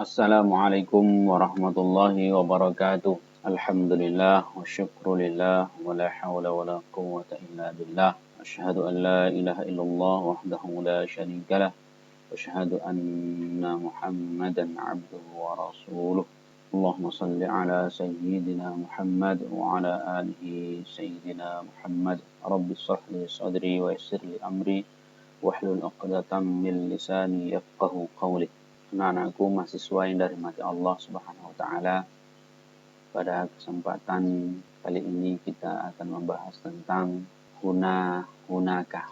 Assalamualaikum warahmatullahi wabarakatuh. Alhamdulillah wa syukrulillah wa la hawla wa la quwwata illa billah. Asyhadu an la ilaha illallah wahdahu la syarika lah. Wa asyhadu anna Muhammadan abduhu wa rasuluh. Allahumma salli ala sayyidina Muhammad wa ala alihi sayyidina Muhammad. Rabbi shrah li sadri wa yassir li amri wahlul 'uqdatam min lisani yafqahu qawli. Anak-anakku mahasiswa yang dirahmati Allah Subhanahu wa taala, pada kesempatan kali ini kita akan membahas tentang huna hunaka.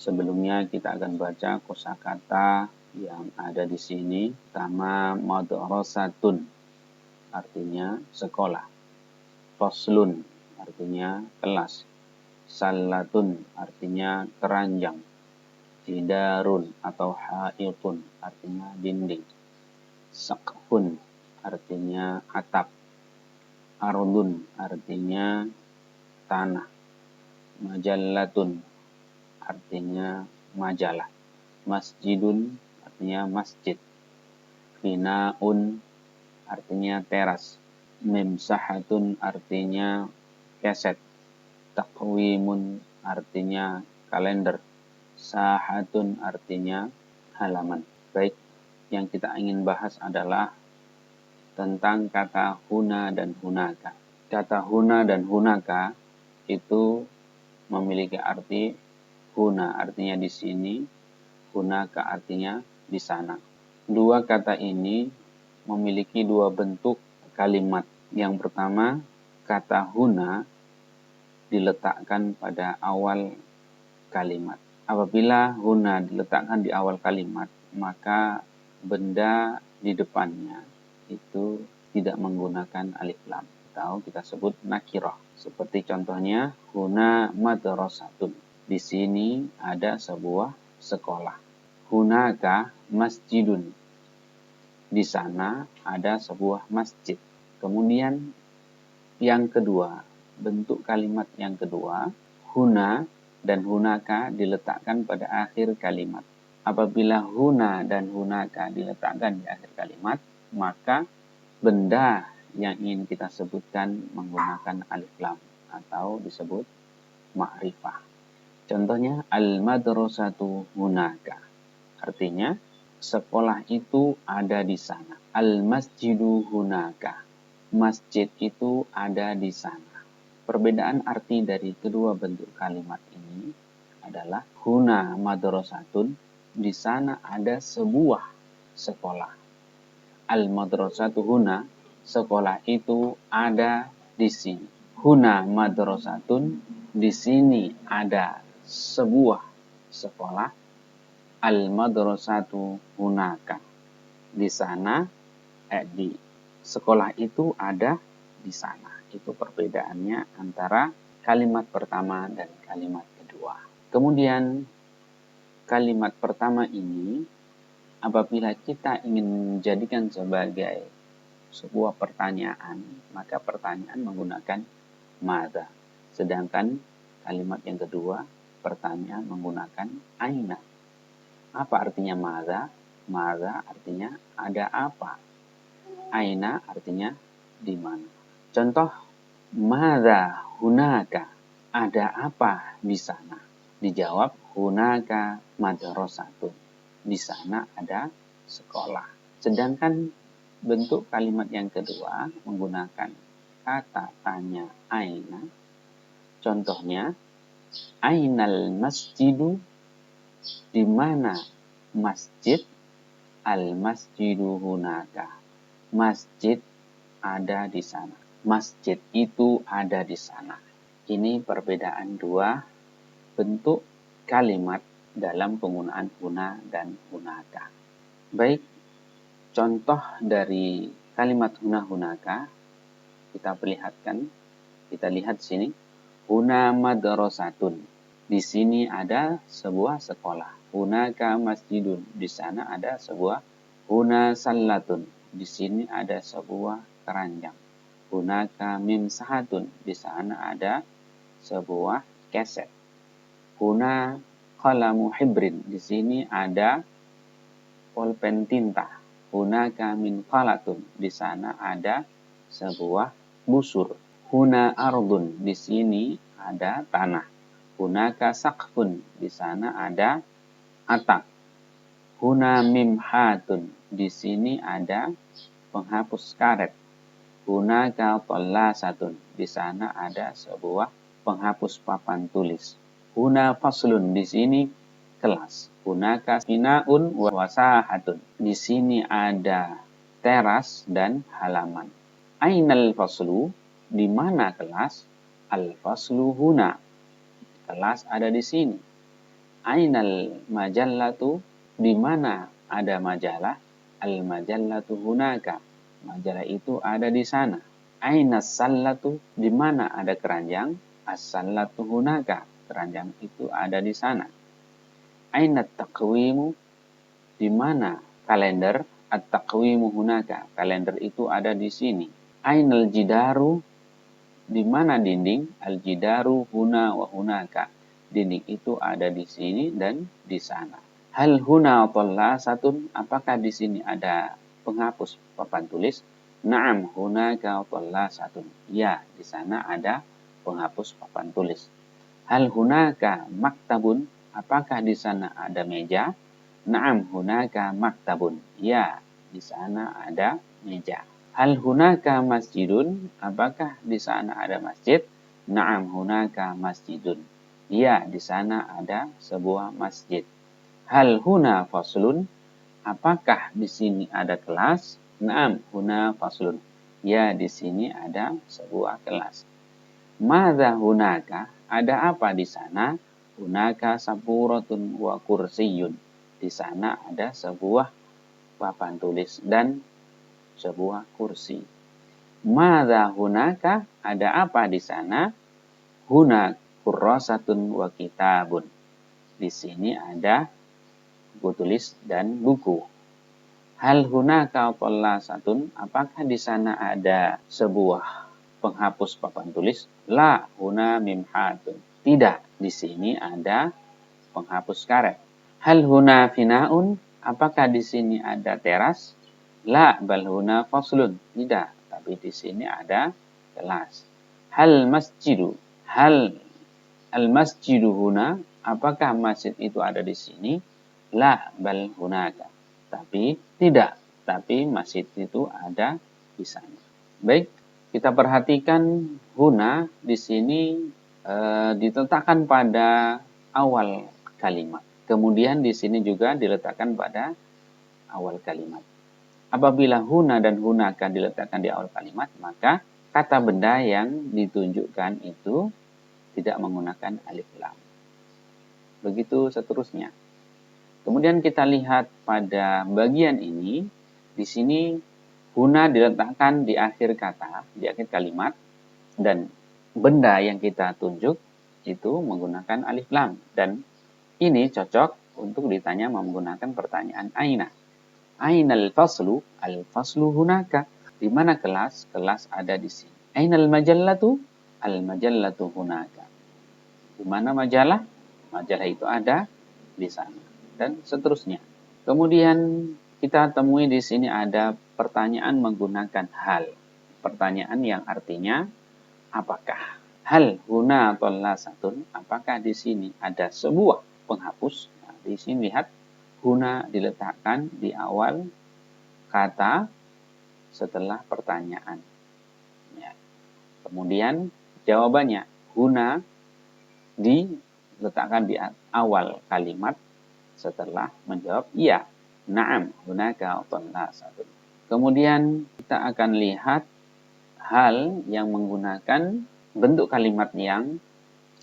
Sebelumnya kita akan baca kosakata yang ada di sini. Pertama, madrasatun artinya sekolah. Faslun artinya kelas. Sallatun artinya keranjang. Jidarun atau haitun artinya dinding. Saqfun artinya atap. Ardun artinya tanah. Majallatun artinya majalah. Masjidun artinya masjid. Finaun artinya teras. Memsahatun artinya keset. Taqwimun artinya kalender. Sahatun artinya halaman. Baik, yang kita ingin bahas adalah tentang kata huna dan hunaka. Kata huna dan hunaka itu memiliki arti huna artinya di sini, hunaka artinya di sana. Dua kata ini memiliki dua bentuk kalimat. Yang pertama, kata huna diletakkan pada awal kalimat. Apabila huna diletakkan di awal kalimat, maka benda di depannya itu tidak menggunakan alif lam atau kita sebut nakirah. Seperti contohnya huna madrasatun. Di sini ada sebuah sekolah. Hunaka masjidun. Di sana ada sebuah masjid. Kemudian yang kedua, bentuk kalimat yang kedua, huna dan hunaka diletakkan pada akhir kalimat. Apabila huna dan hunaka diletakkan di akhir kalimat, maka benda yang ingin kita sebutkan menggunakan alif lam atau disebut ma'rifah. Contohnya al-madrasatu hunaka. Artinya sekolah itu ada di sana. Al-masjidu hunaka. Masjid itu ada di sana. Perbedaan arti dari kedua bentuk kalimat ini adalah huna madrasatun, di sana ada sebuah sekolah. Al-madrasatu huna, sekolah itu ada di sini. Huna madrasatun, di sini ada sebuah sekolah. Al-madrasatu hunaka, di sana di sekolah itu ada di sana. Itu perbedaannya antara kalimat pertama dan kalimat kedua. Kemudian kalimat pertama ini apabila kita ingin menjadikan sebagai sebuah pertanyaan, maka pertanyaan menggunakan madza. Sedangkan kalimat yang kedua, pertanyaan menggunakan aina. Apa artinya madza? Madza artinya ada apa? Aina artinya di mana. Contoh, madza hunaka, ada apa di sana? Dijawab, hunaka madrasatun, di sana ada sekolah. Sedangkan bentuk kalimat yang kedua menggunakan kata tanya aina. Contohnya, ainal masjidu, di mana masjid? Al masjidu hunaka, masjid ada di sana. Masjid itu ada di sana. Ini perbedaan dua bentuk kalimat dalam penggunaan huna dan hunaka. Baik, contoh dari kalimat huna hunaka kita perlihatkan. Kita lihat sini. Huna madrasatun. Di sini ada sebuah sekolah. Hunaka masjidun. Di sana ada sebuah. Huna sallatun. Di sini ada sebuah keranjang. Hunaka mimsahatun, di sana ada sebuah keset. Huna qalamu hibrin, di sini ada pulpen tinta. hunaka min qalatun, di sana ada sebuah busur. Huna ardun, di sini ada tanah. Hunaka saqfun, di sana ada atap. Huna mimhatun, di sini ada penghapus karet. Hunaka tallasatun, di sana ada sebuah penghapus papan tulis. Huna faslun, di sini kelas. Hunaka finaun wa wasahatun, di sini ada teras dan halaman. Ainal faslu, di mana kelas? Al faslu huna, kelas ada di sini. Ainal majallatu, di mana ada majalah? Al majallatu hunaka, majalah itu ada di sana. Ainas sallatu, di mana ada keranjang? As-sallatu hunaka, keranjang itu ada di sana. Ainat taqwimu, di mana kalender? At-taqwimu hunaka, kalender itu ada di sini. Ainal jidaru, di mana dinding? Al-jidaru huna wa hunaka, dinding itu ada di sini dan di sana. Hal huna tallasatun, apakah di sini ada penghapus papan tulis? Na'am hunaka tallasatun, ya, di sana ada penghapus papan tulis. Hal hunaka maktabun, apakah di sana ada meja? Na'am hunaka maktabun, ya, di sana ada meja. Hal hunaka masjidun, apakah di sana ada masjid? Na'am hunaka masjidun, ya, di sana ada sebuah masjid. Hal huna faslun, apakah di sini ada kelas? Na'am huna faslun, ya, di sini ada sebuah kelas. Madza hunaka, ada apa di sana? Hunaka saburatun wa kursiyun, di sana ada sebuah papan tulis dan sebuah kursi. Madza hunaka, ada apa di sana? Huna kurrasatun wa kitabun, di sini ada buku tulis dan buku. Hal hunaka tallasatun, apakah di sana ada sebuah penghapus papan tulis? La huna mimhatun, tidak, di sini ada penghapus karet. Hal huna finaun, apakah di sini ada teras? La bal huna faslun, tidak, tapi di sini ada kelas. Hal masjidu, hal al masjidu huna, apakah masjid itu ada di sini? La bal hunaka, tapi tidak, tapi masjid itu ada di sana. Baik, kita perhatikan huna di sini diletakkan pada awal kalimat. Kemudian di sini juga diletakkan pada awal kalimat. Apabila huna dan hunaka diletakkan di awal kalimat, maka kata benda yang ditunjukkan itu tidak menggunakan alif lam. Begitu seterusnya. Kemudian kita lihat pada bagian ini, di sini huna diletakkan di akhir kata, di akhir kalimat, dan benda yang kita tunjuk itu menggunakan alif lam. Dan ini cocok untuk ditanya menggunakan pertanyaan aina. Ainal faslu? Al-faslu hunaka. Di mana kelas? Kelas ada di sini. Ainal majallatu? Al-majallatu hunaka. Di mana majalah? Majalah itu ada di sana. Dan seterusnya. Kemudian kita temui di sini ada pertanyaan menggunakan hal. Pertanyaan yang artinya apakah? Hal huna tallasatun, apakah di sini ada sebuah penghapus? Nah, di sini lihat huna diletakkan di awal kata setelah pertanyaan. Ya. Kemudian jawabannya huna diletakkan di awal kalimat setelah menjawab iya. Na'am hunaka tallasatun. Kemudian kita akan lihat hal yang menggunakan bentuk kalimat yang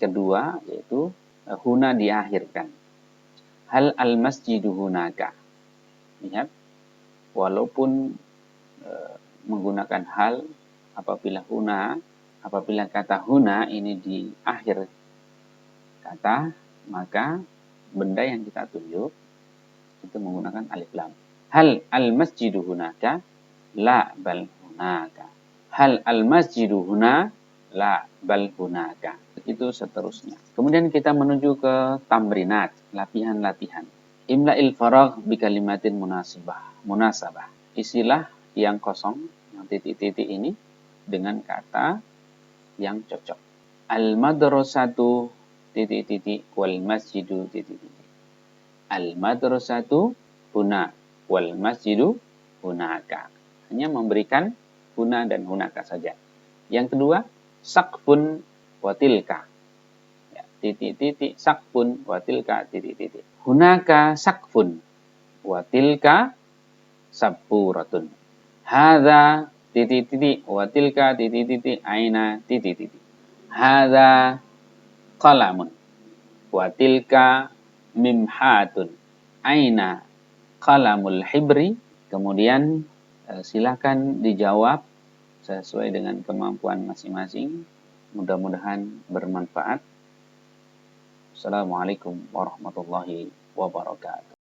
kedua, yaitu huna diakhirkan. Hal al-masjidu hunaka. Lihat, walaupun menggunakan hal, apabila kata huna ini di akhir kata, maka benda yang kita tunjuk itu menggunakan alif lam. Hal al-masjidu hunaka? La bal hunaka. Hal al-masjidu huna? La bal hunaka. Itu seterusnya. Kemudian kita menuju ke tamrinat, latihan-latihan. Imla'il faragh bi kalimatin munasabah. isilah yang kosong, yang titik-titik ini dengan kata yang cocok. Al-madrasatu titik-titik wal masjidu titik-titik. Al-madrasatu huna wal masjidu hunaka. Hanya memberikan huna dan hunaka saja. Yang kedua, sakfun watilka. Ya, titik-titik sakfun watilka titik-titik. Hunaka sakfun watilka sabburatun. Hadza titik-titik watilka titik-titik aina titik-titik. Hadza qalamun watilka mimhatun. Aina qalamul hibri. Kemudian silakan dijawab sesuai dengan kemampuan masing-masing. Mudah-mudahan bermanfaat. Assalamualaikum warahmatullahi wabarakatuh.